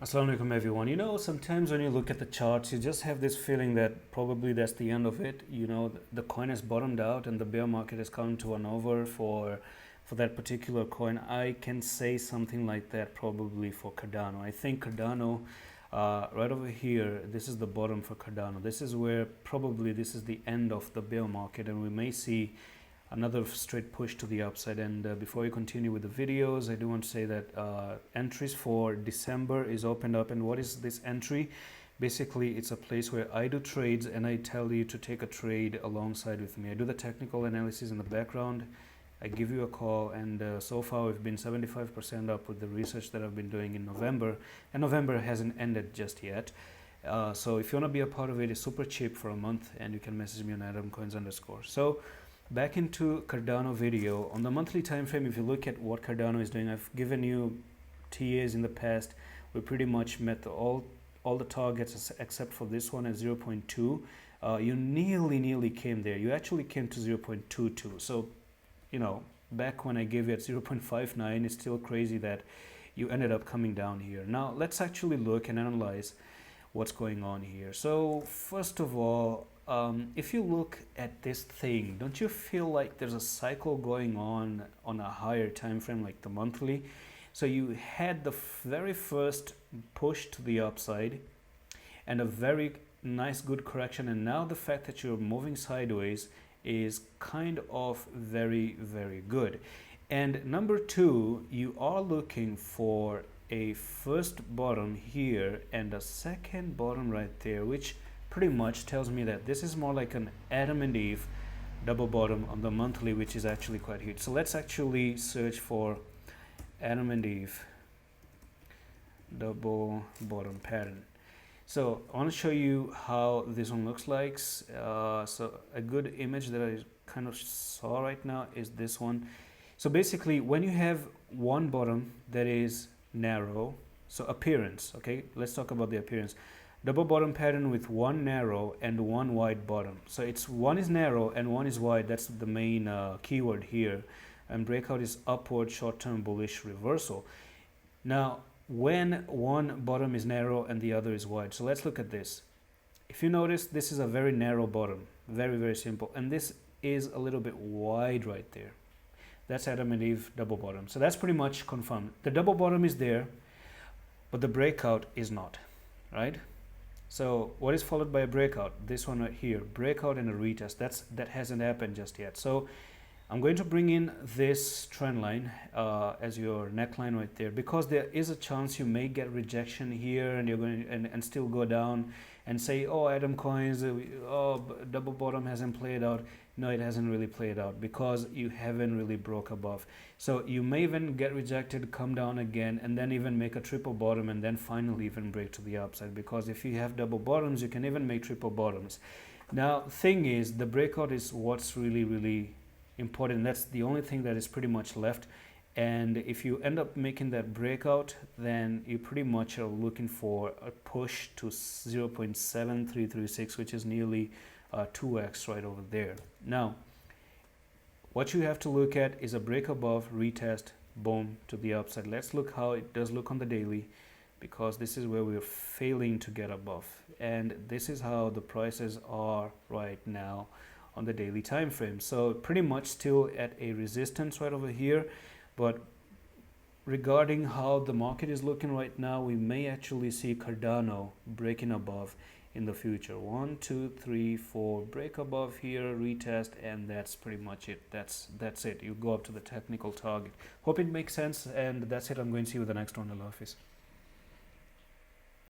Assalamu alaikum everyone. Sometimes when you look at the charts, you just have this feeling that probably that's the end of it. The coin has bottomed out and the bear market has come to an over for that particular coin. I can say something like that probably for Cardano. I think Cardano, right over here, this is the bottom for Cardano. This is where probably this is the end of the bear market, and we may see another straight push to the upside. And before we continue with the videos, I do want to say that entries for December is opened up. And what is this entry? Basically, it's a place where I do trades and I tell you to take a trade alongside with me. I do the technical analysis in the background. I give you a call, and so far we've been 75% up with the research that I've been doing in November, and November hasn't ended just yet. So if you want to be a part of it, it's super cheap for a month, and you can message me on AdamCoins_. So back into Cardano video. On the monthly time frame, if you look at what Cardano is doing, I've given you TAs in the past. We pretty much met all the targets except for this one at 0.2. You nearly came there. You actually came to 0.22. So back when I gave you at 0.59, it's still crazy that you ended up coming down here. Now let's actually look and analyze what's going on here. So first of all, if you look at this thing, don't you feel like there's a cycle going on a higher time frame, like the monthly? So you had the very first push to the upside and a very nice good correction, and now the fact that you're moving sideways is kind of very good. And number two, you are looking for a first bottom here and a second bottom right there, which pretty much tells me that this is more like an Adam and Eve double bottom on the monthly, which is actually quite huge. So let's actually search for Adam and Eve double bottom pattern. So I want to show you how this one looks like. So a good image that I kind of saw right now is this one. So basically, when you have one bottom that is narrow, so appearance, okay, let's talk about the appearance. Double bottom pattern with one narrow and one wide bottom. So it's one is narrow and one is wide. That's the main keyword here. And breakout is upward short-term bullish reversal. Now, when one bottom is narrow and the other is wide. So let's look at this. If you notice, this is a very narrow bottom. Very simple. And this is a little bit wide right there. That's Adam and Eve double bottom. So that's pretty much confirmed. The double bottom is there, but the breakout is not, right? So what is followed by a breakout? This one right here, breakout and a retest. That hasn't happened just yet. So I'm going to bring in this trend line as your neckline right there, because there is a chance you may get rejection here, and you're going and still go down and say, oh, Adam coins, oh, double bottom hasn't played out. No, it hasn't really played out because you haven't really broke above. So you may even get rejected, come down again, and then even make a triple bottom, and then finally even break to the upside. Because if you have double bottoms, you can even make triple bottoms. Now, thing is, the breakout is what's really important. That's the only thing that is pretty much left. And if you end up making that breakout, then you pretty much are looking for a push to 0.7336, which is nearly 2x right over there. Now, what you have to look at is a break above, retest, boom, to the upside. Let's look how it does look on the daily, because this is where we're failing to get above. And this is how the prices are right now on the daily time frame. So pretty much still at a resistance right over here. But regarding how the market is looking right now, we may actually see Cardano breaking above in the future. 1 2 3 4, break above here, retest, and that's pretty much it. That's it. You go up to the technical target. Hope it makes sense, and that's it. I'm going to see you with the next one. Allah Hafiz.